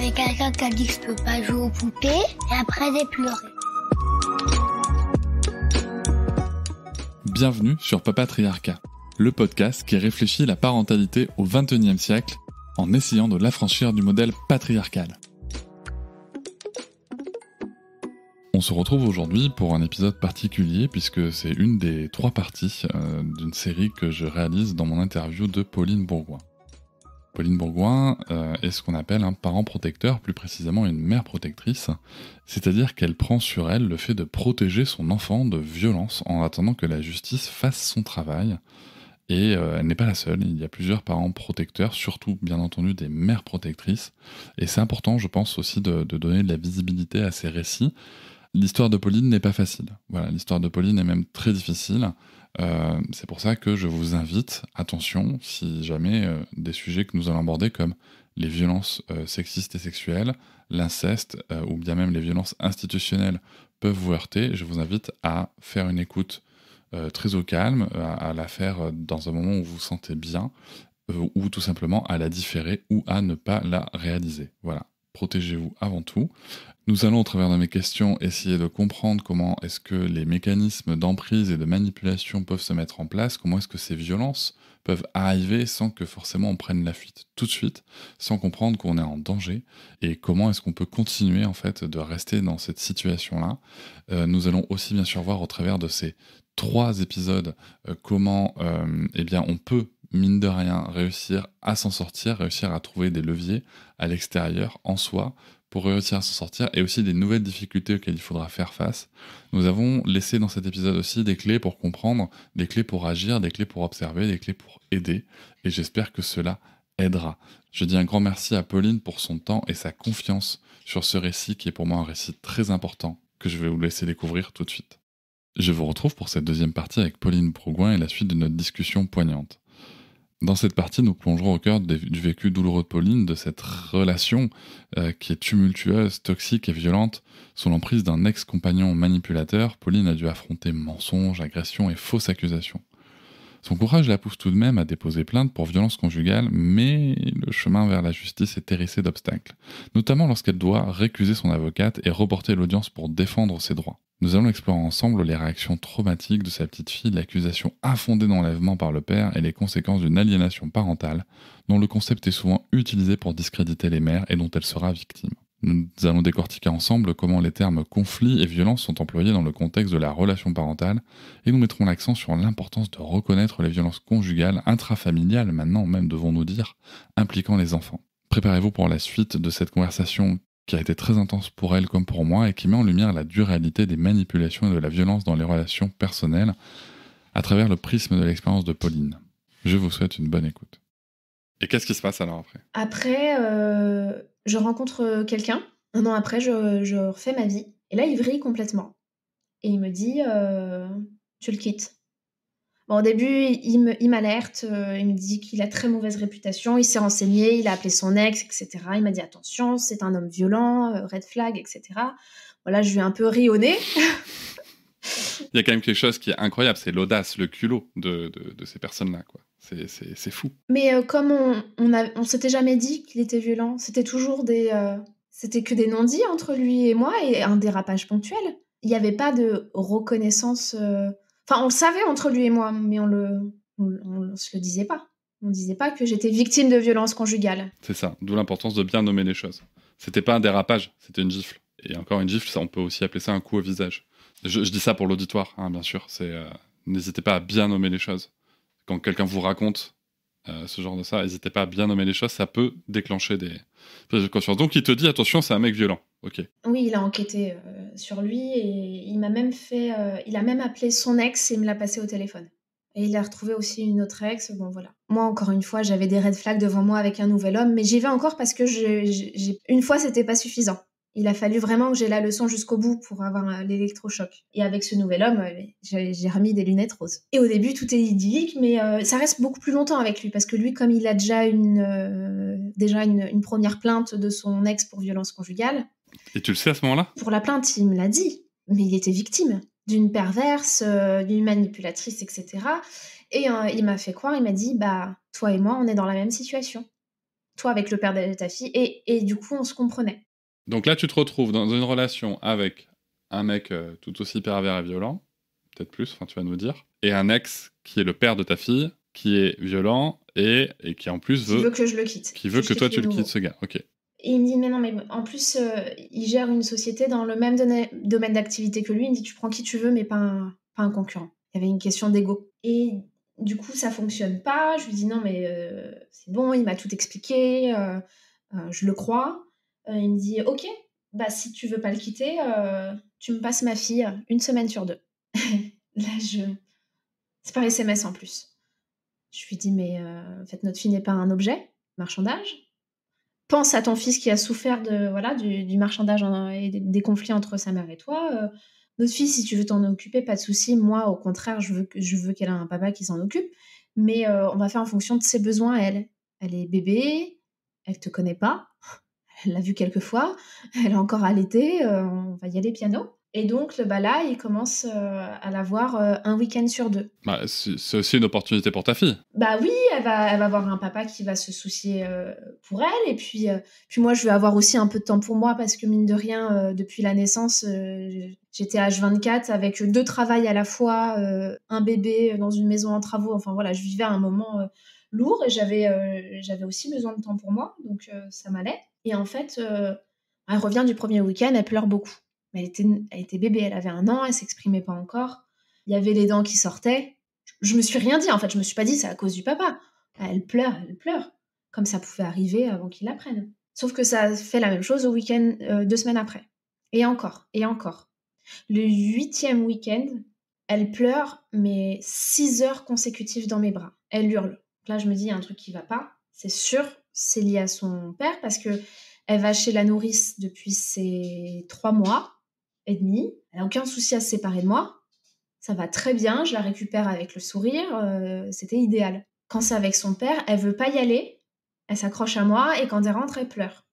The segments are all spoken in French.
avait quelqu'un qui a dit que je peux pas jouer aux poupées, et après j'ai pleuré. Bienvenue sur Papatriarcat, le podcast qui réfléchit la parentalité au XXIe siècle en essayant de l'affranchir du modèle patriarcal. On se retrouve aujourd'hui pour un épisode particulier puisque c'est une des 3 parties d'une série que je réalise dans mon interview de Pauline Bourgoin. Pauline Bourgoin est ce qu'on appelle un parent protecteur, plus précisément une mère protectrice, c'est-à-dire qu'elle prend sur elle le fait de protéger son enfant de violence en attendant que la justice fasse son travail. Et elle n'est pas la seule, il y a plusieurs parents protecteurs, surtout bien entendu des mères protectrices. Et c'est important, je pense aussi, de donner de la visibilité à ces récits. L'histoire de Pauline n'est pas facile. Voilà, l'histoire de Pauline est même très difficile. C'est pour ça que je vous invite, attention, si jamais des sujets que nous allons aborder comme les violences sexistes et sexuelles, l'inceste ou bien même les violences institutionnelles peuvent vous heurter, je vous invite à faire une écoute très au calme, à la faire dans un moment où vous vous sentez bien, ou tout simplement à la différer ou à ne pas la réaliser. Voilà, protégez-vous avant tout. Nous allons, au travers de mes questions, essayer de comprendre comment est-ce que les mécanismes d'emprise et de manipulation peuvent se mettre en place, comment est-ce que ces violences peuvent arriver sans que forcément on prenne la fuite tout de suite, sans comprendre qu'on est en danger, et comment est-ce qu'on peut continuer en fait de rester dans cette situation-là. Nous allons aussi bien sûr voir au travers de ces 3 épisodes comment eh bien, on peut, mine de rien, réussir à s'en sortir, réussir à trouver des leviers à l'extérieur, en soi, pour réussir à s'en sortir, et aussi des nouvelles difficultés auxquelles il faudra faire face. Nous avons laissé dans cet épisode aussi des clés pour comprendre, des clés pour agir, des clés pour observer, des clés pour aider, et j'espère que cela aidera. Je dis un grand merci à Pauline pour son temps et sa confiance sur ce récit qui est pour moi un récit très important, que je vais vous laisser découvrir tout de suite. Je vous retrouve pour cette deuxième partie avec Pauline Bourgoin et la suite de notre discussion poignante. Dans cette partie, nous plongerons au cœur du vécu douloureux de Pauline, de cette relation qui est tumultueuse, toxique et violente. Sous l'emprise d'un ex-compagnon manipulateur, Pauline a dû affronter mensonges, agressions et fausses accusations. Son courage la pousse tout de même à déposer plainte pour violence conjugale, mais le chemin vers la justice est hérissé d'obstacles, notamment lorsqu'elle doit récuser son avocate et reporter l'audience pour défendre ses droits. Nous allons explorer ensemble les réactions traumatiques de sa petite fille, l'accusation infondée d'enlèvement par le père et les conséquences d'une aliénation parentale, dont le concept est souvent utilisé pour discréditer les mères et dont elle sera victime. Nous allons décortiquer ensemble comment les termes conflit et violence sont employés dans le contexte de la relation parentale, et nous mettrons l'accent sur l'importance de reconnaître les violences conjugales, intrafamiliales maintenant même devons-nous dire, impliquant les enfants. Préparez-vous pour la suite de cette conversation qui a été très intense pour elle comme pour moi et qui met en lumière la dure réalité des manipulations et de la violence dans les relations personnelles à travers le prisme de l'expérience de Pauline. Je vous souhaite une bonne écoute. Et qu'est-ce qui se passe alors après ? Après, je rencontre quelqu'un. 1 an après, je refais ma vie. Et là, il vrille complètement. Et il me dit, tu le quittes. Bon, au début, il m'alerte. Il me dit qu'il a très mauvaise réputation. Il s'est renseigné, il a appelé son ex, etc. Il m'a dit, attention, c'est un homme violent, red flag, etc. Voilà, je lui ai un peu ri au nez. Il y a quand même quelque chose qui est incroyable, c'est l'audace, le culot de ces personnes-là, quoi. C'est fou. Mais comme on s'était jamais dit qu'il était violent, c'était toujours c'était que des non-dits entre lui et moi et un dérapage ponctuel. Il n'y avait pas de reconnaissance. Enfin, on le savait entre lui et moi, mais on se le disait pas. On disait pas que j'étais victime de violence conjugale. C'est ça, d'où l'importance de bien nommer les choses. C'était pas un dérapage, c'était une gifle. Et encore une gifle, ça, on peut aussi appeler ça un coup au visage. Je dis ça pour l'auditoire, hein, bien sûr. N'hésitez pas à bien nommer les choses. Quand quelqu'un vous raconte ce genre de ça, n'hésitez pas à bien nommer les choses, ça peut déclencher des prises de conscience. Donc il te dit, attention, c'est un mec violent. Ok. Oui, il a enquêté sur lui et il a même appelé son ex et il me l'a passé au téléphone. Et il a retrouvé aussi une autre ex, bon voilà. Moi, encore une fois, j'avais des red flags devant moi avec un nouvel homme, mais j'y vais encore parce que une fois, c'était pas suffisant. Il a fallu vraiment que j'ai la leçon jusqu'au bout pour avoir l'électrochoc. Et avec ce nouvel homme, j'ai remis des lunettes roses. Et au début, tout est idyllique, mais ça reste beaucoup plus longtemps avec lui, parce que lui, comme il a déjà une première plainte de son ex pour violence conjugale... Et tu le sais à ce moment-là ? Pour la plainte, il me l'a dit, mais il était victime d'une perverse, d'une manipulatrice, etc. Et il m'a fait croire, il m'a dit, bah, toi et moi, on est dans la même situation. toi avec le père de ta fille, et du coup, on se comprenait. Donc là, tu te retrouves dans une relation avec un mec tout aussi pervers et violent, peut-être plus, enfin tu vas nous dire, et un ex qui est le père de ta fille, qui est violent et qui en plus Qui veut que je le quitte. Qui veut que toi tu le quittes, ce gars. Ok. Et il me dit, mais non, mais en plus, il gère une société dans le même domaine d'activité que lui. Il me dit, tu prends qui tu veux, mais pas un concurrent. Il y avait une question d'ego. Et du coup, ça fonctionne pas. Je lui dis, non, mais c'est bon, il m'a tout expliqué. Je le crois. Il me dit, ok, bah si tu veux pas le quitter, tu me passes ma fille 1 semaine sur 2. Là, c'est par SMS en plus. Je lui dis, mais en fait, notre fille n'est pas un objet, marchandage. Pense à ton fils qui a souffert du marchandage et des conflits entre sa mère et toi. Notre fille, si tu veux t'en occuper, pas de souci. Moi, au contraire, je veux qu'elle ait un papa qui s'en occupe. Mais on va faire en fonction de ses besoins, elle. Elle est bébé, elle te connaît pas, elle l'a vu quelques fois, elle est encore allaitée, on va y aller piano. Et donc, là, il commence à la voir 1 week-end sur 2. Bah, c'est aussi une opportunité pour ta fille. Bah oui, elle va avoir un papa qui va se soucier pour elle. Et puis moi, je vais avoir aussi un peu de temps pour moi parce que mine de rien, depuis la naissance, j'étais H24 avec 2 travails à la fois, un bébé dans une maison en travaux. Enfin voilà, je vivais un moment lourd et j'avais aussi besoin de temps pour moi. Donc ça m'allait. Et en fait, elle revient du premier week-end, elle pleure beaucoup. Elle était bébé, elle avait 1 an, elle s'exprimait pas encore. Il y avait les dents qui sortaient. Je me suis rien dit, en fait. Je me suis pas dit, c'est à cause du papa. Elle pleure. Comme ça pouvait arriver avant qu'il la prenne. Sauf que ça fait la même chose au week-end 2 semaines après. Et encore. Le 8e week-end, elle pleure, mais 6 heures consécutives dans mes bras. Elle hurle. Là, je me dis, il y a un truc qui va pas. C'est sûr, c'est lié à son père parce que elle va chez la nourrice depuis ses 3 mois et demi. Elle n'a aucun souci à se séparer de moi. Ça va très bien, je la récupère avec le sourire, c'était idéal. Quand c'est avec son père, elle veut pas y aller, elle s'accroche à moi et quand elle rentre, elle pleure.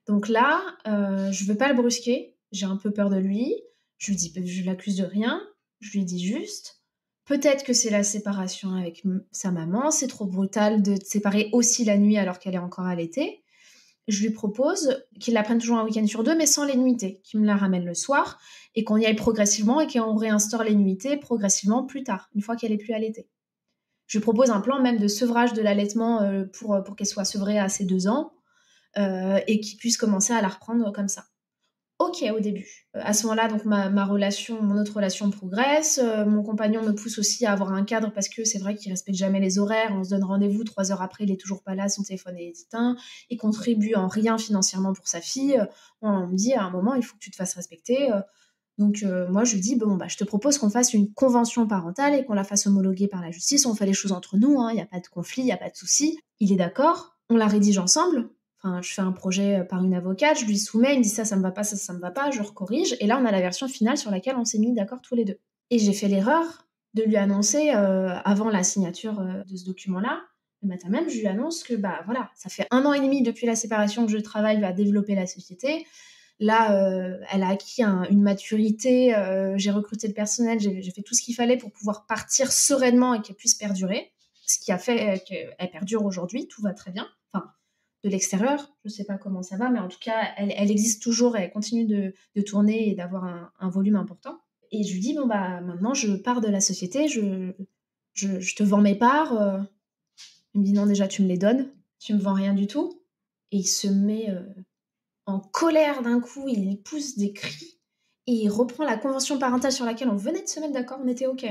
Donc là, je veux pas le brusquer, j'ai un peu peur de lui, je l'accuse de rien, je lui dis juste, peut-être que c'est la séparation avec sa maman, c'est trop brutal de te séparer aussi la nuit alors qu'elle est encore allaitée. Je lui propose qu'il la prenne toujours 1 week-end sur 2, mais sans les nuitées, qu'il me la ramène le soir et qu'on y aille progressivement et qu'on réinstaure les nuitées progressivement plus tard, une fois qu'elle est plus allaitée. Je lui propose un plan même de sevrage de l'allaitement pour qu'elle soit sevrée à ses 2 ans et qu'il puisse commencer à la reprendre comme ça. Ok au début. À ce moment-là, donc mon autre relation progresse. Mon compagnon me pousse aussi à avoir un cadre parce que c'est vrai qu'il respecte jamais les horaires. On se donne rendez-vous 3 heures après, il est toujours pas là, son téléphone est éteint. Il contribue en rien financièrement pour sa fille. On me dit à un moment, il faut que tu te fasses respecter. Donc moi je lui dis je te propose qu'on fasse une convention parentale et qu'on la fasse homologuer par la justice. On fait les choses entre nous, il n'y a pas de conflit, il n'y a pas de souci. Il est d'accord. On la rédige ensemble. Enfin, je fais un projet par une avocate, je lui soumets, il me dit ça me va pas, ça me va pas, je recorrige. Et là, on a la version finale sur laquelle on s'est mis d'accord tous les deux. Et j'ai fait l'erreur de lui annoncer, avant la signature de ce document-là, le matin même, je lui annonce que ça fait 1 an et demi depuis la séparation que je travaille à développer la société. Là, elle a acquis une maturité, j'ai recruté le personnel, j'ai fait tout ce qu'il fallait pour pouvoir partir sereinement et qu'elle puisse perdurer. Ce qui a fait qu'elle perdure aujourd'hui, tout va très bien. Enfin, de l'extérieur, je ne sais pas comment ça va, mais en tout cas, elle existe toujours, elle continue de tourner et d'avoir un volume important. Et je lui dis, maintenant, je pars de la société, je te vends mes parts. Il me dit, non, déjà, tu me les donnes, tu me vends rien du tout. Et il se met en colère d'un coup, il pousse des cris, et il reprend la convention parentale sur laquelle on venait de se mettre d'accord, on était OK.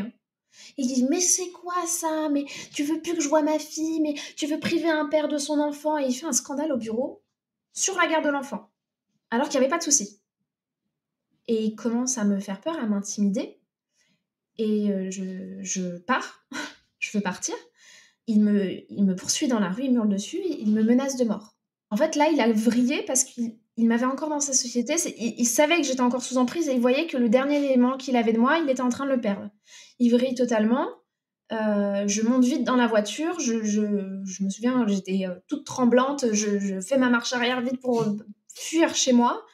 Il dit, mais c'est quoi ça? Mais tu veux plus que je voie ma fille? Mais tu veux priver un père de son enfant? Et il fait un scandale au bureau sur la garde de l'enfant, alors qu'il n'y avait pas de souci. Et il commence à me faire peur, à m'intimider. Et je pars, je veux partir. Il me poursuit dans la rue, il me hurle dessus, il me menace de mort. En fait, là, il a vrillé parce qu'il m'avait encore dans sa société. Il savait que j'étais encore sous emprise et il voyait que le dernier élément qu'il avait de moi, il était en train de le perdre. Il vrille totalement. Je monte vite dans la voiture. Je me souviens, j'étais toute tremblante. Je fais ma marche arrière vite pour fuir chez moi.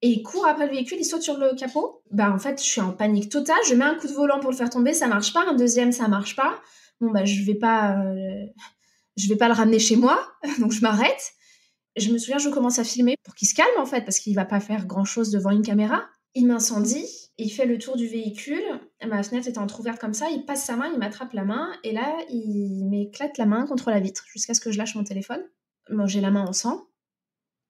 Et il court après le véhicule, il saute sur le capot. En fait, je suis en panique totale. Je mets un coup de volant pour le faire tomber, ça marche pas. Un deuxième, ça marche pas. Je vais pas... je vais pas le ramener chez moi, donc je m'arrête. Je me souviens, je commence à filmer pour qu'il se calme en fait, parce qu'il va pas faire grand-chose devant une caméra. Il m'incendie, il fait le tour du véhicule, ma fenêtre était entrouverte comme ça, il passe sa main, il m'attrape la main, et là, il m'éclate la main contre la vitre, jusqu'à ce que je lâche mon téléphone. Moi, j'ai la main en sang,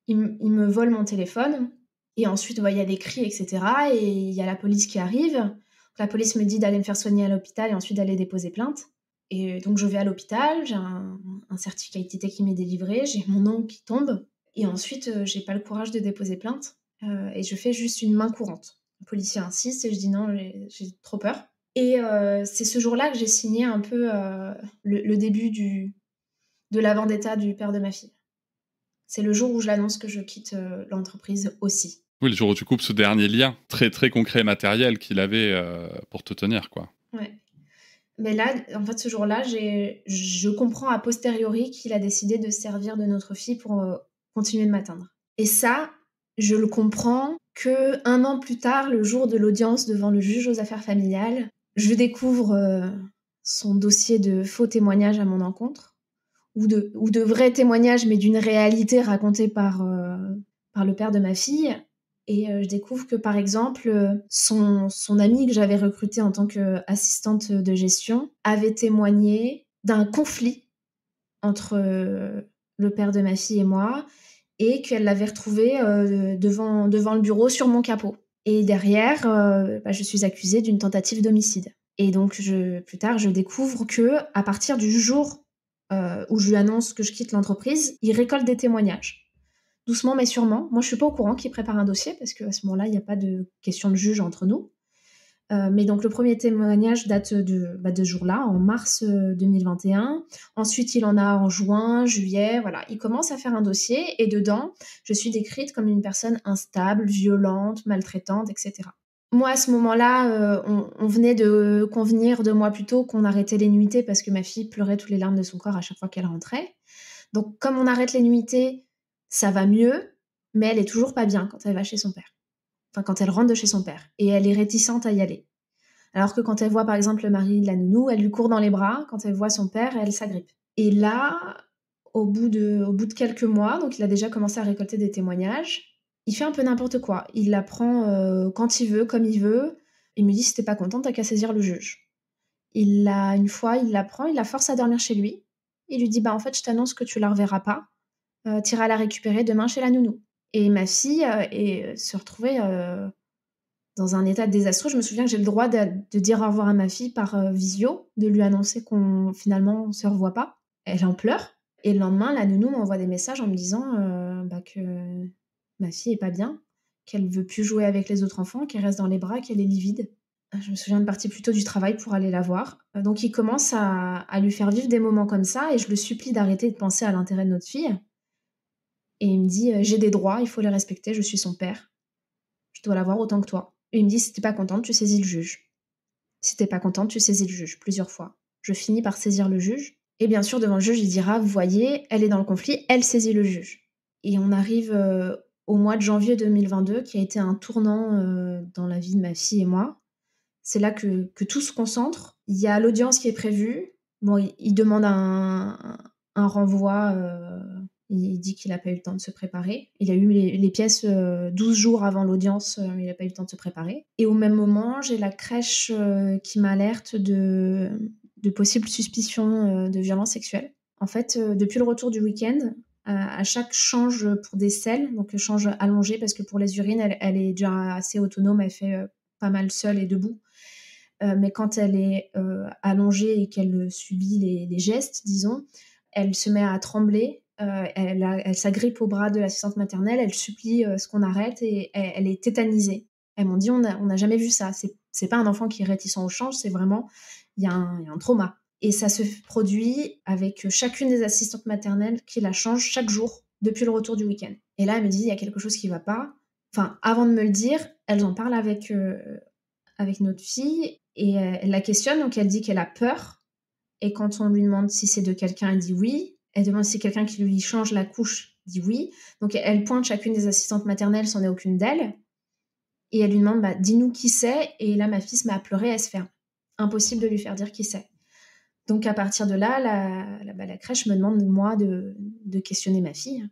il me vole mon téléphone, et ensuite, il y a des cris, etc., et il y a la police qui arrive. La police me dit d'aller me faire soigner à l'hôpital, et ensuite d'aller déposer plainte. Et donc, je vais à l'hôpital, j'ai un certificat d'identité qui m'est délivré, j'ai mon nom qui tombe, et ensuite, j'ai pas le courage de déposer plainte. Et je fais juste une main courante. Le policier insiste et je dis non, j'ai trop peur. Et c'est ce jour-là que j'ai signé un peu le début de la vendetta du père de ma fille. C'est le jour où je l'annonce que je quitte l'entreprise aussi. Oui, le jour où tu coupes ce dernier lien très très concret et matériel qu'il avait pour te tenir, quoi. Ouais. Mais là, en fait, ce jour-là, je comprends a posteriori qu'il a décidé de se servir de notre fille pour continuer de m'atteindre. Et ça, je le comprends que 1 an plus tard, le jour de l'audience devant le juge aux affaires familiales, je découvre son dossier de faux témoignages à mon encontre, ou de vrais témoignages, mais d'une réalité racontée par le père de ma fille. Et je découvre que, par exemple, son amie que j'avais recrutée en tant qu'assistante de gestion avait témoigné d'un conflit entre le père de ma fille et moi, et qu'elle l'avait retrouvé devant le bureau sur mon capot. Et derrière, je suis accusée d'une tentative d'homicide. Et donc, plus tard, je découvre que à partir du jour où je lui annonce que je quitte l'entreprise, il récolte des témoignages. Doucement mais sûrement. Moi, je suis pas au courant qu'il prépare un dossier, parce qu'à ce moment-là, il n'y a pas de question de juge entre nous. Mais donc, le premier témoignage date de ce jour-là, en mars 2021. Ensuite, il en a en juin, juillet, voilà. Il commence à faire un dossier, et dedans, je suis décrite comme une personne instable, violente, maltraitante, etc. Moi, à ce moment-là, on venait de convenir 2 mois plus tôt qu'on arrêtait les nuitées, parce que ma fille pleurait toutes les larmes de son corps à chaque fois qu'elle rentrait. Donc, comme on arrête les nuitées, ça va mieux, mais elle est toujours pas bien quand elle va chez son père. Enfin, quand elle rentre de chez son père. Et elle est réticente à y aller. Alors que quand elle voit, par exemple, le mari de la nounou, elle lui court dans les bras. Quand elle voit son père, elle s'agrippe. Et là, au bout de quelques mois, donc il a déjà commencé à récolter des témoignages, il fait un peu n'importe quoi. Il la prend quand il veut, comme il veut. Il me dit, si t'es pas contente, t'as qu'à saisir le juge. Une fois, il la prend, il la force à dormir chez lui. Il lui dit, en fait, je t'annonce que tu la reverras pas. T'iras la récupérer demain chez la nounou. Et ma fille se retrouvait dans un état désastreux. Je me souviens que j'ai le droit de dire au revoir à ma fille par visio, de lui annoncer qu'on finalement on se revoit pas. Elle en pleure. Et le lendemain, la nounou m'envoie des messages en me disant que ma fille est pas bien, qu'elle veut plus jouer avec les autres enfants, qu'elle reste dans les bras, qu'elle est livide. Je me souviens de partir plus tôt du travail pour aller la voir. Donc il commence à lui faire vivre des moments comme ça, et je le supplie d'arrêter de penser à l'intérêt de notre fille. Et il me dit, j'ai des droits, il faut les respecter, je suis son père. Je dois l'avoir autant que toi. Et il me dit, si t'es pas contente, tu saisis le juge. Si t'es pas contente, tu saisis le juge, plusieurs fois. Je finis par saisir le juge. Et bien sûr, devant le juge, il dira, vous voyez, elle est dans le conflit, elle saisit le juge. Et on arrive au mois de janvier 2022, qui a été un tournant dans la vie de ma fille et moi. C'est là que tout se concentre. Il y a l'audience qui est prévue. Bon, il demande un renvoi. Il dit qu'il n'a pas eu le temps de se préparer. Il a eu les pièces 12 jours avant l'audience, mais il n'a pas eu le temps de se préparer. Et au même moment, j'ai la crèche qui m'alerte de possibles suspicions de violences sexuelles. En fait, depuis le retour du week-end, à chaque change pour des selles, donc change allongé, parce que pour les urines, elle est déjà assez autonome, elle fait pas mal seule et debout. Mais quand elle est allongée et qu'elle subit les gestes, disons, elle se met à trembler. Elle s'agrippe au bras de l'assistante maternelle, elle supplie ce qu'on arrête, et elle est tétanisée. Elles m'ont dit, on n'a jamais vu ça. C'est pas un enfant qui est réticent au change, c'est vraiment, il y a un trauma. Et ça se produit avec chacune des assistantes maternelles qui la changent chaque jour depuis le retour du week-end. Et là, elle me dit, il y a quelque chose qui va pas. Enfin, avant de me le dire, elles en parlent avec notre fille, et elle la questionne, donc elle dit qu'elle a peur. Et quand on lui demande si c'est de quelqu'un, elle dit oui. Elle demande si c'est quelqu'un qui lui change la couche, dit oui. Donc elle pointe chacune des assistantes maternelles, c'en est aucune d'elles. Et elle lui demande, dis-nous qui c'est. Et là, ma fille se met à pleurer, elle se ferme. Impossible de lui faire dire qui c'est. Donc à partir de là, la crèche me demande, moi, de questionner ma fille.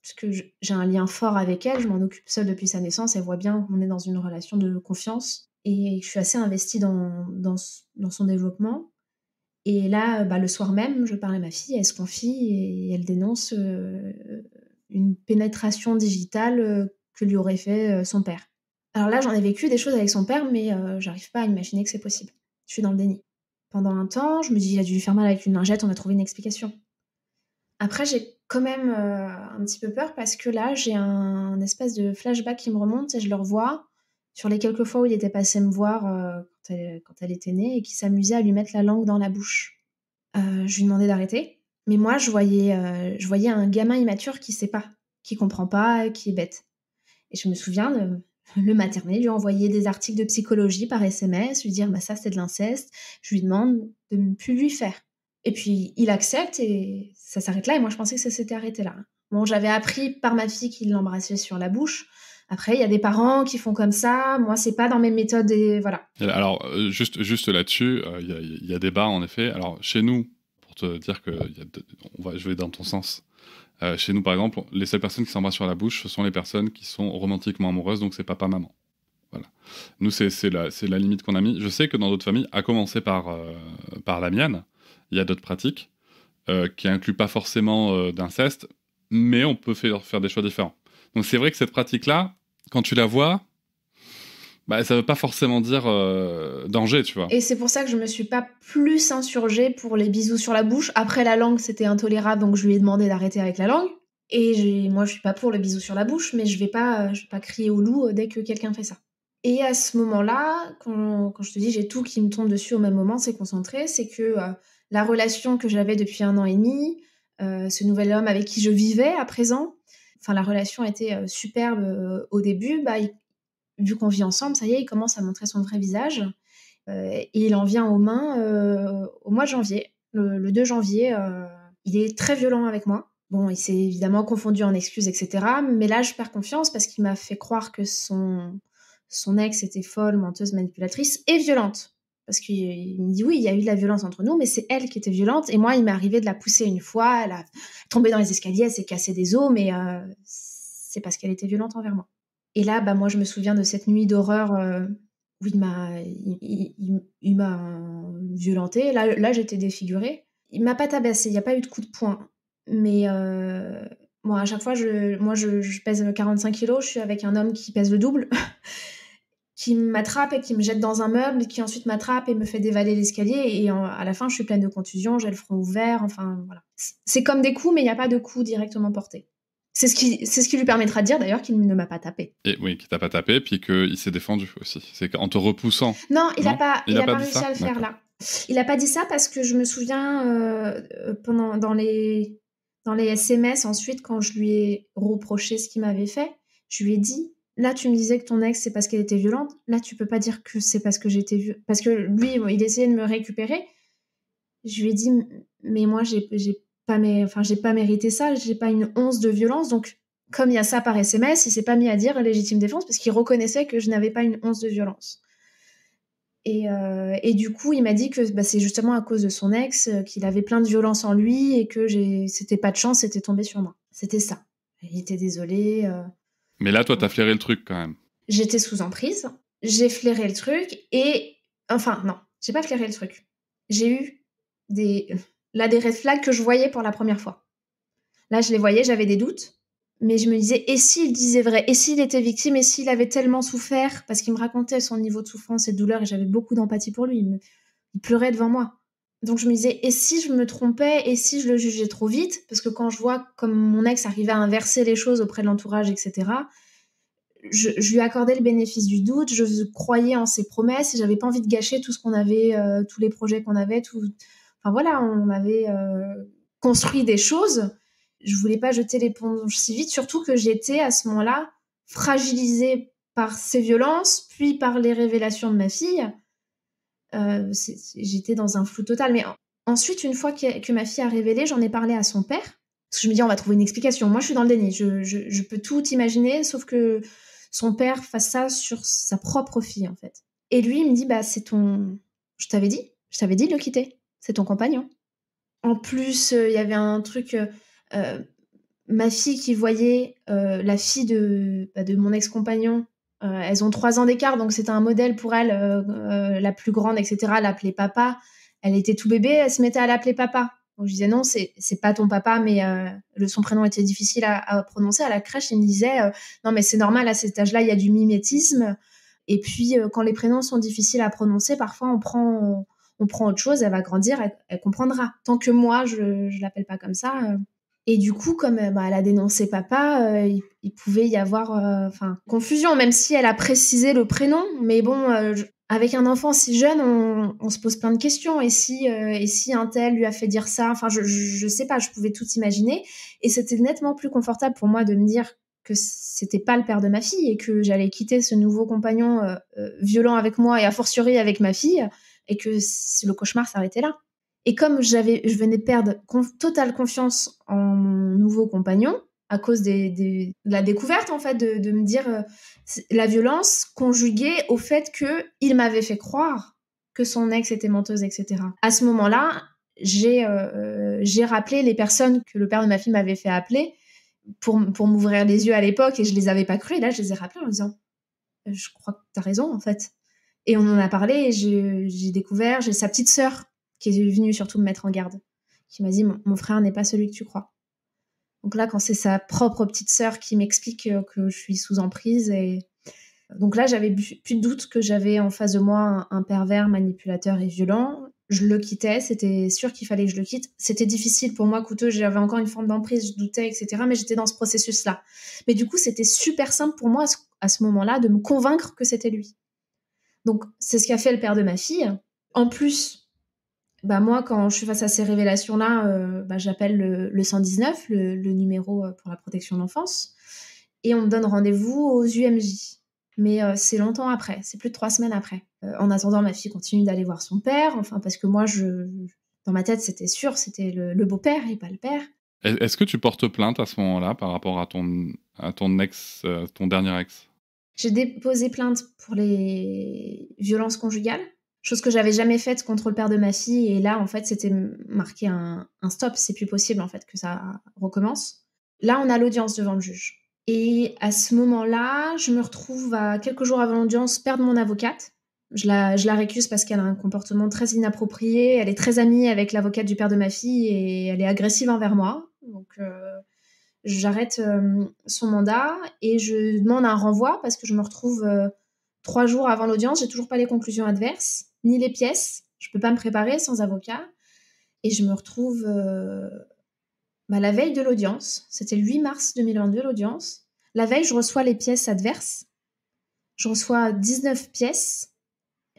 Parce que j'ai un lien fort avec elle, je m'en occupe seule depuis sa naissance, elle voit bien qu'on est dans une relation de confiance. Et je suis assez investie dans son développement. Et là, le soir même, je parle à ma fille, elle se confie et elle dénonce une pénétration digitale que lui aurait fait son père. Alors là, j'en ai vécu des choses avec son père, mais j'arrive pas à imaginer que c'est possible. Je suis dans le déni. Pendant un temps, je me dis, il a dû lui faire mal avec une lingette, on a trouvé une explication. Après, j'ai quand même un petit peu peur parce que là, j'ai un espèce de flashback qui me remonte et je le revois sur les quelques fois où il était passé me voir quand elle était née et qui s'amusait à lui mettre la langue dans la bouche. Je lui demandais d'arrêter, mais moi, je voyais un gamin immature qui sait pas, qui comprend pas, qui est bête. Et je me souviens de le materner, lui envoyer des articles de psychologie par SMS, lui dire ça c'est de l'inceste, je lui demande de ne plus lui faire. Et puis il accepte et ça s'arrête là, et moi je pensais que ça s'était arrêté là. Bon, j'avais appris par ma fille qu'il l'embrassait sur la bouche. Après, il y a des parents qui font comme ça, moi c'est pas dans mes méthodes et voilà. Alors juste là-dessus, il y a débat en effet. Alors chez nous, pour te dire que je vais dans ton sens. Chez nous, par exemple, les seules personnes qui s'embrassent sur la bouche, ce sont les personnes qui sont romantiquement amoureuses, donc c'est papa-maman. Voilà. Nous, c'est la limite qu'on a mis. Je sais que dans d'autres familles, à commencer par la mienne, il y a d'autres pratiques qui incluent pas forcément d'inceste, mais on peut faire des choix différents. Donc c'est vrai que cette pratique-là, quand tu la vois, ça veut pas forcément dire danger, tu vois. Et c'est pour ça que je me suis pas plus insurgée pour les bisous sur la bouche. Après, la langue, c'était intolérable, donc je lui ai demandé d'arrêter avec la langue. Et moi, je suis pas pour le bisou sur la bouche, mais je vais pas crier au loup dès que quelqu'un fait ça. Et à ce moment-là, quand je te dis j'ai tout qui me tombe dessus au même moment, c'est concentré, c'est que la relation que j'avais depuis 1 an et demi, ce nouvel homme avec qui je vivais à présent, la relation était superbe au début, vu qu'on vit ensemble, ça y est, il commence à montrer son vrai visage. Et il en vient aux mains au mois de janvier. Le 2 janvier, il est très violent avec moi. Bon, il s'est évidemment confondu en excuses, etc. Mais là, je perds confiance parce qu'il m'a fait croire que son ex était folle, menteuse, manipulatrice et violente. Parce qu'il me dit, oui, il y a eu de la violence entre nous, mais c'est elle qui était violente. Et moi, il m'est arrivé de la pousser une fois, elle a tombé dans les escaliers, elle s'est cassé des os, mais c'est parce qu'elle était violente envers moi. Et là, moi, je me souviens de cette nuit d'horreur où il m'a violentée. Là, j'étais défigurée. Il m'a pas tabassée, il n'y a pas eu de coup de poing. Mais moi, à chaque fois, je pèse 45 kilos, je suis avec un homme qui pèse le double, qui m'attrape et qui me jette dans un meuble, qui ensuite m'attrape et me fait dévaler l'escalier. Et à la fin, je suis pleine de contusions, j'ai le front ouvert, voilà. C'est comme des coups, mais il n'y a pas de coups directement portés. C'est ce qui lui permettra de dire d'ailleurs qu'il ne m'a pas tapé. Et oui, qu'il t'a pas tapé, puis qu'il s'est défendu aussi. C'est qu'en te repoussant. Non, il n'a pas réussi à le faire là. Il n'a pas dit ça parce que je me souviens dans les SMS ensuite, quand je lui ai reproché ce qu'il m'avait fait, je lui ai dit, là tu me disais que ton ex c'est parce qu'elle était violente, là tu peux pas dire que c'est parce que j'étais violente. Parce que lui, il essayait de me récupérer. Je lui ai dit, mais moi j'ai pas mérité ça, j'ai pas une once de violence, donc comme il y a ça par SMS, il s'est pas mis à dire légitime défense parce qu'il reconnaissait que je n'avais pas une once de violence. Et du coup, il m'a dit que c'est justement à cause de son ex qu'il avait plein de violence en lui et que c'était pas de chance, c'était tombé sur moi. C'était ça. Il était désolé. Mais là, toi, t'as flairé le truc quand même. J'étais sous emprise, j'ai flairé le truc et... Enfin, non, j'ai pas flairé le truc. J'ai eu des red flags que je voyais pour la première fois. Là, je les voyais, j'avais des doutes. Mais je me disais, et s'il disait vrai, et s'il était victime, et s'il avait tellement souffert, parce qu'il me racontait son niveau de souffrance et de douleur, et j'avais beaucoup d'empathie pour lui, il pleurait devant moi. Donc je me disais, et si je me trompais, et si je le jugeais trop vite, parce que quand je vois comme mon ex arrivait à inverser les choses auprès de l'entourage, etc., je lui accordais le bénéfice du doute, je croyais en ses promesses, et j'avais pas envie de gâcher tout ce qu'on avait, tous les projets qu'on avait, Enfin voilà, on avait construit des choses. Je voulais pas jeter l'éponge si vite, surtout que j'étais à ce moment-là fragilisée par ces violences, puis par les révélations de ma fille. J'étais dans un flou total. Mais ensuite, une fois que ma fille a révélé, j'en ai parlé à son père. Parce que je me dis, on va trouver une explication. Moi, je suis dans le déni. Je peux tout imaginer, sauf que son père fasse ça sur sa propre fille, en fait. Et lui, il me dit, c'est ton... Je t'avais dit de le quitter. c'est ton compagnon. En plus, il y avait un truc, ma fille qui voyait la fille de mon ex-compagnon, elles ont 3 ans d'écart, donc c'était un modèle pour elle, la plus grande, etc. Elle l'appelait papa. Elle était tout bébé, elle se mettait à l'appeler papa. Donc je disais non, c'est pas ton papa, mais son prénom était difficile à prononcer. À la crèche, il me disait non, mais c'est normal, à cet âge-là, il y a du mimétisme. Et puis, quand les prénoms sont difficiles à prononcer, parfois on prend autre chose, elle va grandir, elle comprendra. Tant que moi, je l'appelle pas comme ça. Et du coup, comme elle a dénoncé papa, il pouvait y avoir confusion, même si elle a précisé le prénom. Mais bon, avec un enfant si jeune, on se pose plein de questions. Et si un tel lui a fait dire ça, enfin, je sais pas, je pouvais tout imaginer. Et c'était nettement plus confortable pour moi de me dire que c'était pas le père de ma fille et que j'allais quitter ce nouveau compagnon violent avec moi et a fortiori avec ma fille, et que le cauchemar s'arrêtait là. Et comme je venais de perdre totale confiance en mon nouveau compagnon à cause de la découverte, en fait, de me dire la violence conjuguée au fait qu'il m'avait fait croire que son ex était menteuse, etc. À ce moment-là, j'ai rappelé les personnes que le père de ma fille m'avait fait appeler pour m'ouvrir les yeux à l'époque, et je les avais pas crues. Et là, je les ai rappelés en me disant je crois que t'as raison, en fait. Et on en a parlé, et j'ai découvert, j'ai sa petite sœur qui est venue surtout me mettre en garde, qui m'a dit mon frère n'est pas celui que tu crois. Donc là, quand c'est sa propre petite sœur qui m'explique que je suis sous emprise, et donc là, j'avais plus de doute que j'avais en face de moi un pervers, manipulateur et violent. Je le quittais, c'était sûr qu'il fallait que je le quitte. C'était difficile pour moi, coûteux, j'avais encore une forme d'emprise, je doutais, etc. Mais j'étais dans ce processus-là. Mais du coup, c'était super simple pour moi à ce moment-là de me convaincre que c'était lui. Donc, c'est ce qu'a fait le père de ma fille. En plus, moi, quand je suis face à ces révélations-là, j'appelle le 119, le numéro pour la protection de l'enfance, et on me donne rendez-vous aux UMJ. Mais c'est longtemps après, c'est plus de 3 semaines après. En attendant, ma fille continue d'aller voir son père, parce que moi, dans ma tête, c'était sûr, c'était le beau-père et pas le père. Est-ce que tu portes plainte à ce moment-là par rapport à ton ex, ton dernier ex ? J'ai déposé plainte pour les violences conjugales, chose que j'avais jamais faite contre le père de ma fille, et là, en fait, c'était marqué un stop, c'est plus possible, en fait, que ça recommence. Là, on a l'audience devant le juge. Et à ce moment-là, je me retrouve à quelques jours avant l'audience perdre mon avocate. Je la récuse parce qu'elle a un comportement très inapproprié. Elle est très amie avec l'avocate du père de ma fille et elle est agressive envers moi. Donc, j'arrête son mandat et je demande un renvoi parce que je me retrouve 3 jours avant l'audience. J'ai toujours pas les conclusions adverses, ni les pièces. Je peux pas me préparer sans avocat. Et je me retrouve la veille de l'audience. C'était le 8 mars 2022, l'audience. La veille, je reçois les pièces adverses. Je reçois 19 pièces,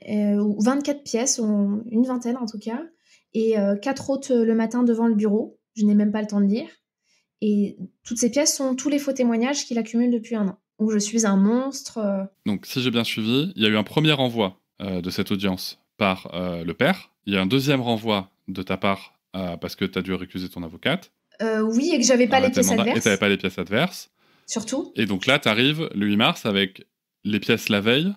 ou 24 pièces, ou une vingtaine en tout cas, et 4 autres le matin devant le bureau. Je n'ai même pas le temps de lire. Et toutes ces pièces sont tous les faux témoignages qu'il accumule depuis 1 an, où je suis un monstre. Donc, si j'ai bien suivi, il y a eu un premier renvoi de cette audience par le père. Il y a un deuxième renvoi de ta part parce que tu as dû récuser ton avocate. Oui, et que j'avais pas les pièces adverses. Et tu n'avais pas les pièces adverses. Surtout. Et donc là, tu arrives le 8 mars avec les pièces la veille,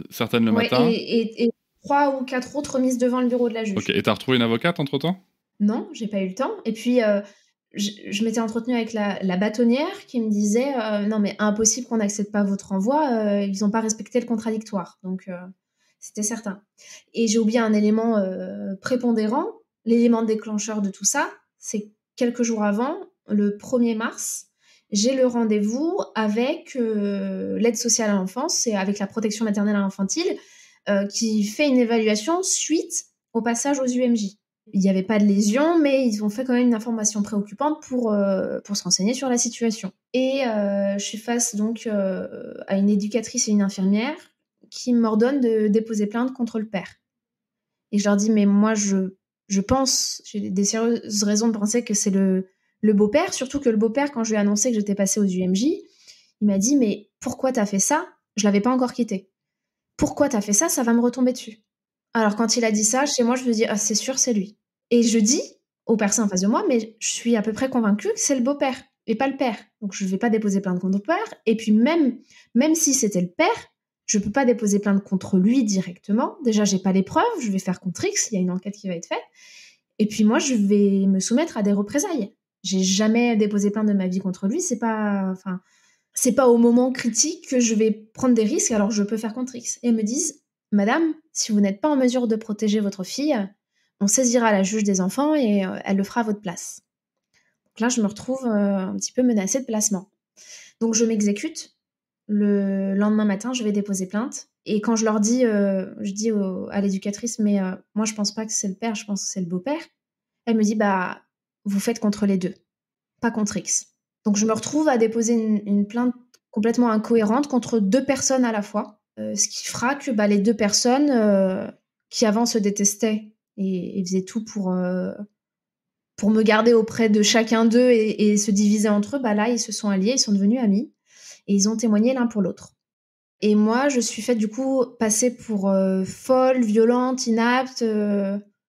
certaines le matin. Et 3 ou 4 autres remises devant le bureau de la juge. Ok, et tu as retrouvé une avocate entre-temps ? Non, j'ai pas eu le temps. Et puis, je m'étais entretenue avec la bâtonnière qui me disait non, mais impossible qu'on n'accepte pas votre renvoi, ils n'ont pas respecté le contradictoire. Donc, c'était certain. Et j'ai oublié un élément prépondérant, l'élément déclencheur de tout ça, c'est quelques jours avant, le 1er mars, j'ai le rendez-vous avec l'aide sociale à l'enfance et avec la protection maternelle et infantile qui fait une évaluation suite au passage aux UMJ. Il n'y avait pas de lésion, mais ils ont fait quand même une information préoccupante pour se renseigner sur la situation. Et je suis face donc à une éducatrice et une infirmière qui m'ordonnent de déposer plainte contre le père. Et je leur dis, mais moi, je pense, j'ai des sérieuses raisons de penser que c'est le beau-père, surtout que le beau-père, quand je lui ai annoncé que j'étais passée aux UMJ, il m'a dit, mais pourquoi t'as fait ça ? Je l'avais pas encore quitté. Pourquoi t'as fait ça ? Ça va me retomber dessus. Alors, quand il a dit ça, chez moi, je me dis, ah, c'est sûr, c'est lui. Et je dis aux personnes en face de moi, mais je suis à peu près convaincue que c'est le beau-père et pas le père. Donc, je ne vais pas déposer plainte contre le père. Et puis, même si c'était le père, Je peux pas déposer plainte contre lui directement. Déjà, j'ai pas les preuves. Je vais faire contre X. Il y a une enquête qui va être faite. Et puis moi, je vais me soumettre à des représailles. J'ai jamais déposé plainte de ma vie contre lui. C'est pas au moment critique que je vais prendre des risques. Alors je peux faire contre X. Et ils me disent, Madame, si vous n'êtes pas en mesure de protéger votre fille, on saisira la juge des enfants et elle le fera à votre place. Donc là, je me retrouve un petit peu menacée de placement. Donc je m'exécute. Le lendemain matin, je vais déposer plainte. Et quand je leur dis, je dis à l'éducatrice, mais moi, je pense pas que c'est le père, je pense que c'est le beau-père. Elle me dit, bah, vous faites contre les deux, pas contre X. Donc je me retrouve à déposer une plainte complètement incohérente contre deux personnes à la fois, ce qui fera que les deux personnes qui avant se détestaient et faisaient tout pour me garder auprès de chacun d'eux et se diviser entre eux, là, ils se sont alliés, ils sont devenus amis. Et ils ont témoigné l'un pour l'autre. Et moi, je suis faite du coup passer pour folle, violente, inapte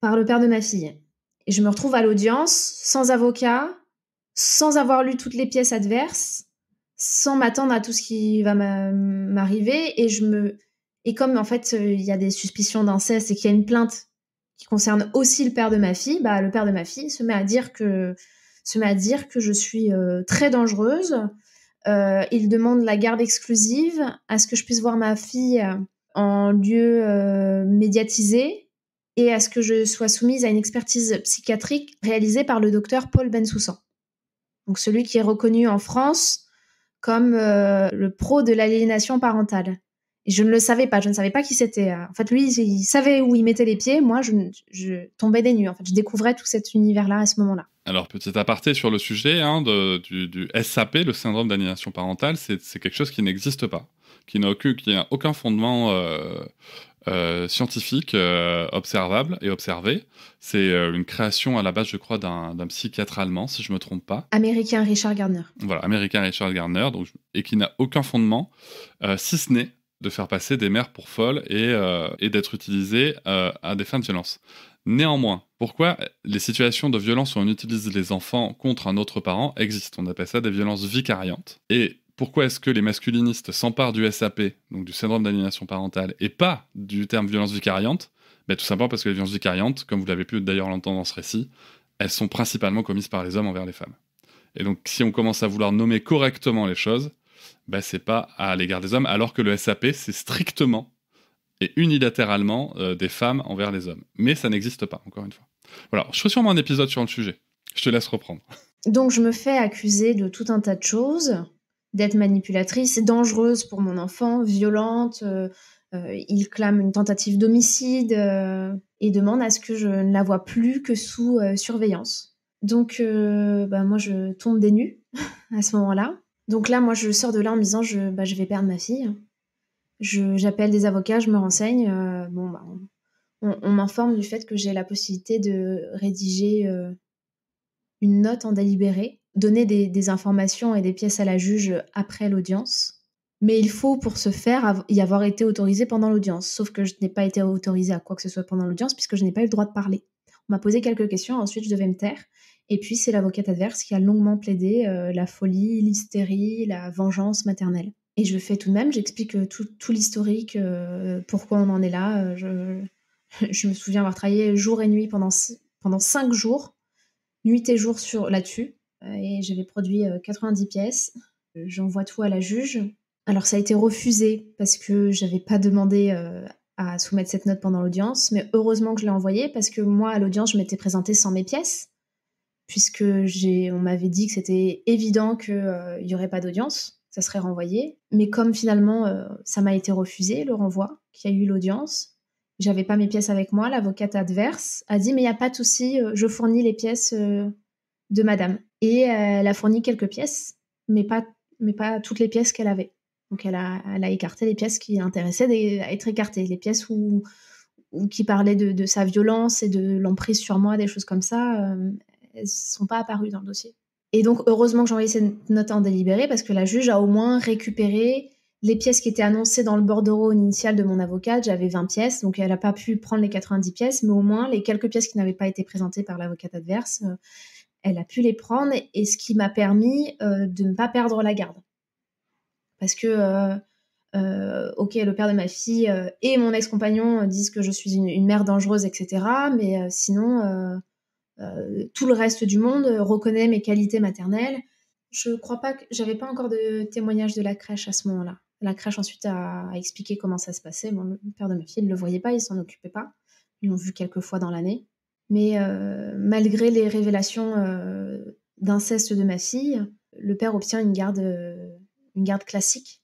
par le père de ma fille. Et je me retrouve à l'audience, sans avocat, sans avoir lu toutes les pièces adverses, sans m'attendre à tout ce qui va m'arriver. Et comme en fait, il y a des suspicions d'inceste et qu'il y a une plainte qui concerne aussi le père de ma fille, le père de ma fille se met à dire que je suis très dangereuse. Il demande la garde exclusive, à ce que je puisse voir ma fille en lieu médiatisé et à ce que je sois soumise à une expertise psychiatrique réalisée par le docteur Paul Bensoussan. Donc celui qui est reconnu en France comme le pro de l'aliénation parentale. Et je ne le savais pas, je ne savais pas qui c'était. En fait, lui, il savait où il mettait les pieds. Moi, je tombais des nues. En fait, je découvrais tout cet univers-là à ce moment-là. Alors, petit aparté sur le sujet du SAP, le syndrome d'aliénation parentale, c'est quelque chose qui n'existe pas, qui n'a aucun fondement scientifique observable et observé. C'est une création à la base, je crois, d'un psychiatre allemand, si je ne me trompe pas. Américain Richard Gardner. Voilà, américain Richard Gardner, et qui n'a aucun fondement, si ce n'est de faire passer des mères pour folles et d'être utilisé à des fins de violence. Néanmoins, pourquoi les situations de violence où on utilise les enfants contre un autre parent existent? On appelle ça des violences vicariantes. Et pourquoi est-ce que les masculinistes s'emparent du SAP, donc du syndrome d'aliénation parentale, et pas du terme violence vicariante? Tout simplement parce que les violences vicariantes, comme vous l'avez pu d'ailleurs l'entendre dans ce récit, elles sont principalement commises par les hommes envers les femmes. Et donc si on commence à vouloir nommer correctement les choses, c'est pas à l'égard des hommes, alors que le SAP, c'est strictement et unilatéralement des femmes envers les hommes. Mais ça n'existe pas, encore une fois. Voilà, je ferai sûrement un épisode sur le sujet. Je te laisse reprendre. Donc je me fais accuser de tout un tas de choses, d'être manipulatrice, dangereuse pour mon enfant, violente, il clame une tentative d'homicide et demande à ce que je ne la vois plus que sous surveillance. Donc moi je tombe des nues à ce moment-là. Donc là, moi, je sors de là en me disant je vais perdre ma fille. J'appelle des avocats, je me renseigne. On m'informe du fait que j'ai la possibilité de rédiger une note en délibéré, donner des informations et des pièces à la juge après l'audience. Mais il faut, pour ce faire, y avoir été autorisée pendant l'audience. Sauf que je n'ai pas été autorisée à quoi que ce soit pendant l'audience puisque je n'ai pas eu le droit de parler. On m'a posé quelques questions, ensuite je devais me taire. Et puis, c'est l'avocate adverse qui a longuement plaidé la folie, l'hystérie, la vengeance maternelle. Et je le fais tout de même, j'explique tout l'historique, pourquoi on en est là. Je me souviens avoir travaillé jour et nuit pendant 5 jours, nuit et jour là-dessus. Et j'avais produit 90 pièces. J'envoie tout à la juge. Alors, ça a été refusé parce que je n'avais pas demandé à soumettre cette note pendant l'audience. Mais heureusement que je l'ai envoyée parce que moi, à l'audience, je m'étais présentée sans mes pièces. Puisque on m'avait dit que c'était évident qu'il n'y aurait pas d'audience, ça serait renvoyé. Mais comme finalement, ça m'a été refusé, le renvoi, qu'il y a eu l'audience, j'avais pas mes pièces avec moi, l'avocate adverse a dit « mais il n'y a pas de souci, je fournis les pièces de madame ». Et elle a fourni quelques pièces, mais pas toutes les pièces qu'elle avait. Donc elle a écarté les pièces qui intéressaient à être écartées, les pièces qui parlaient de sa violence et de l'emprise sur moi, des choses comme ça. Elles ne sont pas apparues dans le dossier. Et donc, heureusement que j'ai envoyé cette note en délibéré parce que la juge a au moins récupéré les pièces qui étaient annoncées dans le bordereau initial de mon avocate. J'avais 20 pièces, donc elle n'a pas pu prendre les 90 pièces, mais au moins les quelques pièces qui n'avaient pas été présentées par l'avocate adverse, elle a pu les prendre, et ce qui m'a permis de ne pas perdre la garde. Parce que ok, le père de ma fille et mon ex-compagnon disent que je suis une mère dangereuse, etc. Mais sinon, tout le reste du monde reconnaît mes qualités maternelles. Je crois pas que j'avais pas encore de témoignage de la crèche à ce moment-là. La crèche ensuite a expliqué comment ça se passait. Bon, le père de ma fille ne le voyait pas, il s'en occupait pas. Ils l'ont vu quelques fois dans l'année. Mais malgré les révélations d'inceste de ma fille, le père obtient une garde classique.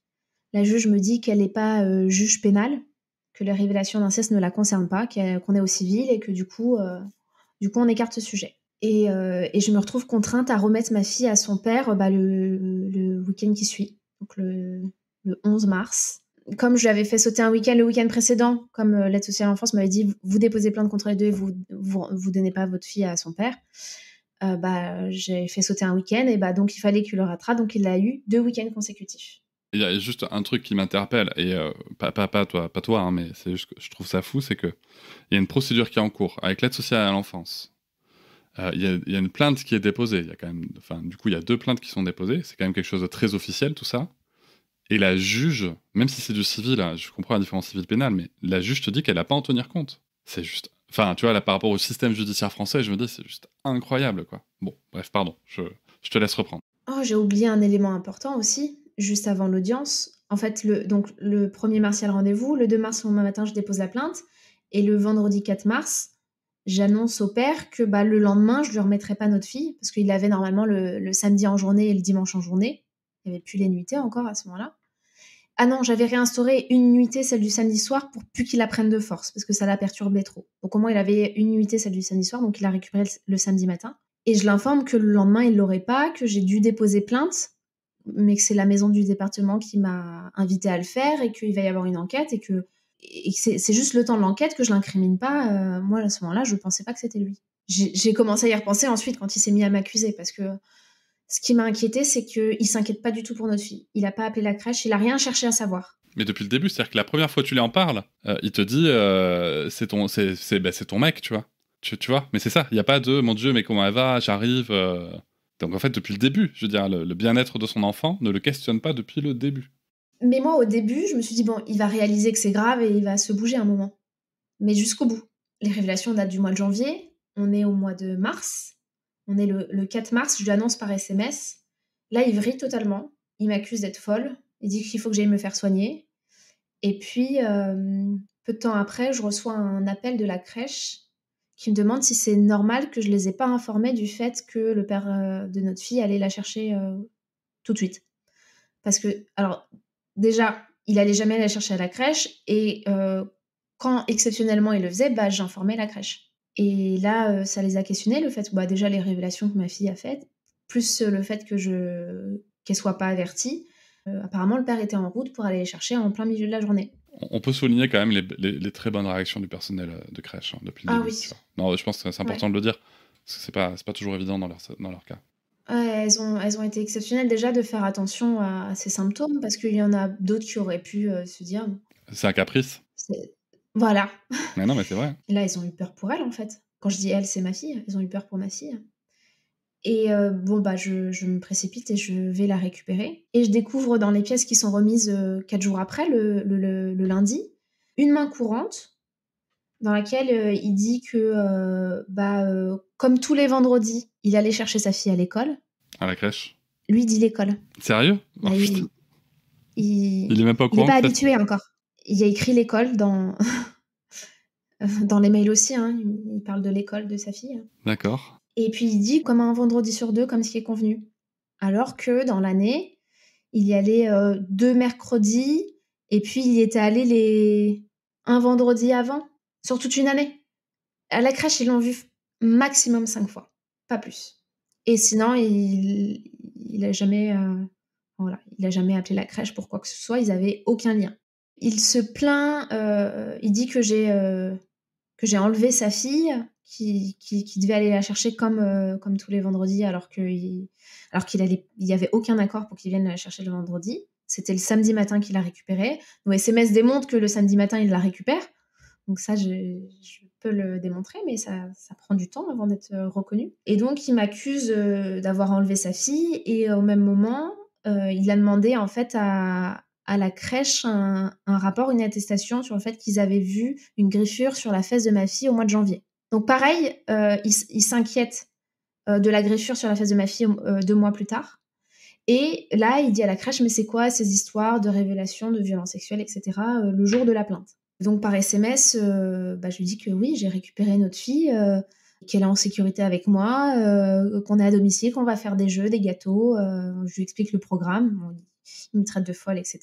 La juge me dit qu'elle n'est pas juge pénale, que les révélations d'inceste ne la concernent pas, qu'on est au civil et que du coup on écarte ce sujet. Et je me retrouve contrainte à remettre ma fille à son père le week-end qui suit, donc le 11 mars. Comme je lui avais fait sauter un week-end le week-end précédent, comme l'aide sociale à l'enfance m'avait dit, vous déposez plainte contre les deux et vous donnez pas votre fille à son père, j'ai fait sauter un week-end et donc il fallait qu'il le rattrape, donc il l'a eu 2 week-ends consécutifs. Il y a juste un truc qui m'interpelle, et pas toi, hein, mais c'est juste que je trouve ça fou, c'est que il y a une procédure qui est en cours avec l'aide sociale à l'enfance. Il y a une plainte qui est déposée. Il y a quand même, du coup, il y a 2 plaintes qui sont déposées. C'est quand même quelque chose de très officiel, tout ça. Et la juge, même si c'est du civil, hein, je comprends la différence civile-pénale, mais la juge te dit qu'elle n'a pas à en tenir compte. C'est juste... Enfin, tu vois, là, par rapport au système judiciaire français, je me dis, c'est juste incroyable, quoi. Bon, bref, pardon, je te laisse reprendre. Oh, j'ai oublié un élément important aussi, juste avant l'audience. En fait, le 1er mars, il y a le rendez-vous. Le 2 mars, le lendemain matin, je dépose la plainte. Et le vendredi 4 mars, j'annonce au père que le lendemain, je ne lui remettrai pas notre fille, parce qu'il avait normalement le samedi en journée et le dimanche en journée. Il n'y avait plus les nuitées encore à ce moment-là. Ah non, j'avais réinstauré une nuitée, celle du samedi soir, pour plus qu'il la prenne de force, parce que ça la perturbait trop. Donc au moins, il avait une nuitée, celle du samedi soir, donc il l'a récupérée le samedi matin. Et je l'informe que le lendemain, il ne l'aurait pas, que j'ai dû déposer plainte, mais que c'est la maison du département qui m'a invité à le faire, et qu'il va y avoir une enquête, et que c'est juste le temps de l'enquête que je l'incrimine pas. Moi, à ce moment-là, je ne pensais pas que c'était lui. J'ai commencé à y repenser ensuite quand il s'est mis à m'accuser, parce que ce qui m'a inquiété, c'est qu'il ne s'inquiète pas du tout pour notre fille. Il n'a pas appelé la crèche, il n'a rien cherché à savoir. Mais depuis le début, c'est-à-dire que la première fois que tu lui en parles, il te dit c'est ton mec, tu vois. Tu vois, mais c'est ça, il n'y a pas de « mon Dieu, mais comment elle va, j'arrive ». Donc en fait, depuis le début, je veux dire, le bien-être de son enfant ne le questionne pas depuis le début. Mais moi, au début, je me suis dit, bon, il va réaliser que c'est grave et il va se bouger un moment. Mais jusqu'au bout. Les révélations datent du mois de janvier, on est au mois de mars. On est le 4 mars, je lui annonce par SMS. Là, il vrille totalement. Il m'accuse d'être folle. Il dit qu'il faut que j'aille me faire soigner. Et puis, peu de temps après, je reçois un appel de la crèche qui me demande si c'est normal que je les ai pas informés du fait que le père de notre fille allait la chercher tout de suite. Parce que, alors, déjà, il allait jamais la chercher à la crèche. Et quand exceptionnellement il le faisait, j'informais la crèche. Et là, ça les a questionnés, le fait, déjà les révélations que ma fille a faites, plus le fait qu'elle soit pas avertie. Apparemment, le père était en route pour aller les chercher en plein milieu de la journée. On peut souligner quand même les très bonnes réactions du personnel de crèche depuis le début. Oui. Tu vois. Non, je pense que c'est important de le dire, parce que c'est pas toujours évident dans leur cas. Elles ont été exceptionnelles déjà de faire attention à ces symptômes, parce qu'il y en a d'autres qui auraient pu se dire... C'est un caprice. Voilà. Mais non, mais c'est vrai. Et là, ils ont eu peur pour elle, en fait. Quand je dis elle, c'est ma fille. Ils ont eu peur pour ma fille. Et je me précipite et je vais la récupérer. Et je découvre dans les pièces qui sont remises 4 jours après, le lundi, une main courante dans laquelle il dit que, comme tous les vendredis, il allait chercher sa fille à l'école. À la crèche. Lui dit l'école. Sérieux ? Oh, putain. Il est même pas au courant. Il n'est pas habitué encore. Il y a écrit l'école dans... dans les mails aussi, hein. Il parle de l'école de sa fille. D'accord. Et puis il dit comme un vendredi sur 2, comme ce qui est convenu. Alors que dans l'année, il y allait 2 mercredis, et puis il y était allé un vendredi avant, sur toute une année. À la crèche, ils l'ont vu maximum 5 fois, pas plus. Et sinon, il a jamais, il a jamais appelé la crèche pour quoi que ce soit. Ils avaient aucun lien. Il se plaint, il dit que j'ai enlevé sa fille, qui devait aller la chercher comme tous les vendredis, alors qu'il y avait aucun accord pour qu'il vienne la chercher le vendredi. C'était le samedi matin qu'il l'a récupérée. Nos SMS démontrent que le samedi matin, il la récupère. Donc ça, je peux le démontrer, mais ça prend du temps avant d'être reconnu. Et donc, il m'accuse d'avoir enlevé sa fille, et au même moment, il a demandé en fait à à la crèche un rapport, une attestation sur le fait qu'ils avaient vu une griffure sur la fesse de ma fille au mois de janvier. Donc pareil, ils s'inquiètent de la griffure sur la fesse de ma fille 2 mois plus tard. Et là, il dit à la crèche, mais c'est quoi ces histoires de révélations de violences sexuelles, etc., le jour de la plainte. Donc par SMS, je lui dis que oui, j'ai récupéré notre fille, qu'elle est en sécurité avec moi, qu'on est à domicile, qu'on va faire des jeux, des gâteaux. Je lui explique le programme. Bon, il me traite de folle, etc.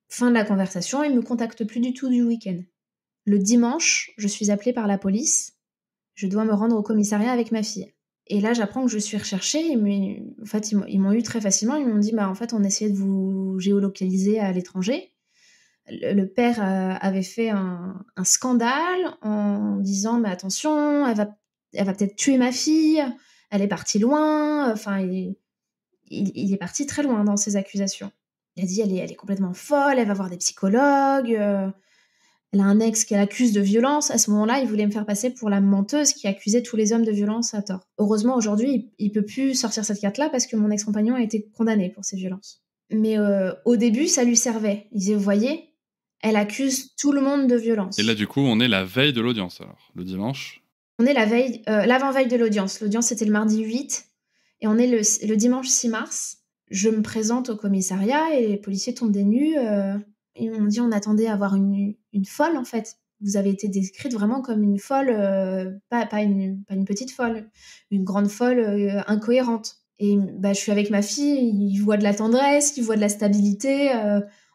Fin de la conversation, il me contacte plus du tout du week-end. Le dimanche, je suis appelée par la police. Je dois me rendre au commissariat avec ma fille. Et là, j'apprends que je suis recherchée. Mais en fait, ils m'ont eu très facilement. Ils m'ont dit, en fait, on essayait de vous géolocaliser à l'étranger. Le père avait fait un scandale en disant, mais attention, elle va peut-être tuer ma fille. Elle est partie loin. Enfin, il est parti très loin dans ses accusations. Il a dit, elle est complètement folle. Elle va voir des psychologues. Elle a un ex qu'elle accuse de violence. À ce moment-là, il voulait me faire passer pour la menteuse qui accusait tous les hommes de violence à tort. Heureusement, aujourd'hui, il peut plus sortir cette carte-là parce que mon ex-compagnon a été condamné pour ces violences. Mais au début, ça lui servait. Il disait, vous voyez, elle accuse tout le monde de violence. Et là, du coup, on est la veille de l'audience, alors, le dimanche. On est l'avant-veille de l'audience. L'audience, c'était le mardi 8. Et on est le dimanche 6 mars. Je me présente au commissariat et les policiers tombent des nues. Ils m'ont dit, on attendait à voir une folle, en fait. Vous avez été décrite vraiment comme une folle, pas une petite folle, une grande folle incohérente. Et je suis avec ma fille, il voit de la tendresse, il voit de la stabilité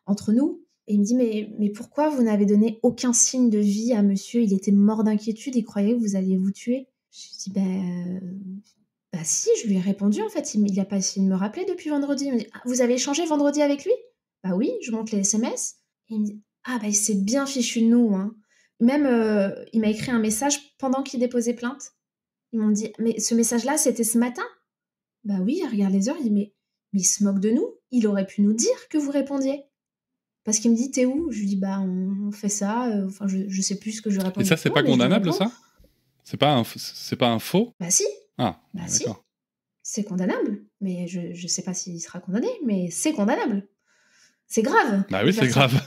entre nous. Et il me dit, mais pourquoi vous n'avez donné aucun signe de vie à monsieur ? Il était mort d'inquiétude, il croyait que vous alliez vous tuer. Je lui dis, si, je lui ai répondu, en fait. Il n'a pas essayé de me rappeler depuis vendredi. Il me dit, vous avez échangé vendredi avec lui ? Bah oui, je monte les SMS. Et il me dit, il s'est bien fichu de nous. Hein. Même, il m'a écrit un message pendant qu'il déposait plainte. Ils m'ont dit, mais ce message-là, c'était ce matin ? Bah oui, regarde les heures. Il dit, mais il se moque de nous. Il aurait pu nous dire que vous répondiez. Parce qu'il me dit, t'es où ? Je lui dis, on fait ça. Je sais plus ce que je réponds. Et ça, c'est pas condamnable, ça ? C'est pas un faux ? Bah si. Ah, bah d'accord. Si. C'est condamnable. Mais je sais pas s'il sera condamné, mais c'est condamnable. C'est grave. Bah oui, c'est grave.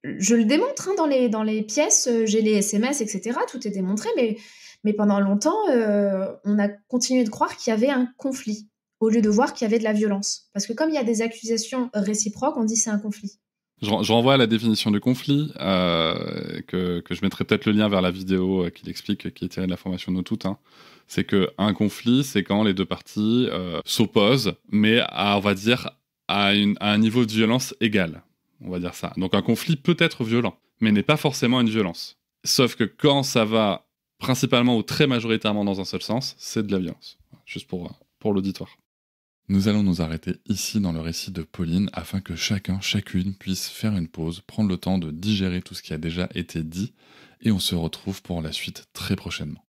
Je le démontre dans les pièces, j'ai les SMS, etc. Tout est démontré, mais pendant longtemps, on a continué de croire qu'il y avait un conflit, au lieu de voir qu'il y avait de la violence. Parce que comme il y a des accusations réciproques, on dit c'est un conflit. Je renvoie à la définition du conflit, que je mettrai peut-être le lien vers la vidéo qui l'explique, qui est tirée de la formation de nous toutes. Hein. C'est qu'un conflit, c'est quand les deux parties s'opposent, mais on va dire, à un niveau de violence égal. On va dire ça. Donc un conflit peut être violent, mais n'est pas forcément une violence. Sauf que quand ça va principalement ou très majoritairement dans un seul sens, c'est de la violence. Juste pour l'auditoire. Nous allons nous arrêter ici dans le récit de Pauline afin que chacune puisse faire une pause, prendre le temps de digérer tout ce qui a déjà été dit, et on se retrouve pour la suite très prochainement.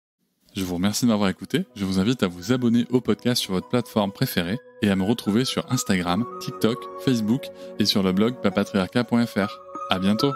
Je vous remercie de m'avoir écouté, je vous invite à vous abonner au podcast sur votre plateforme préférée et à me retrouver sur Instagram, TikTok, Facebook et sur le blog papatriarca.fr. À bientôt.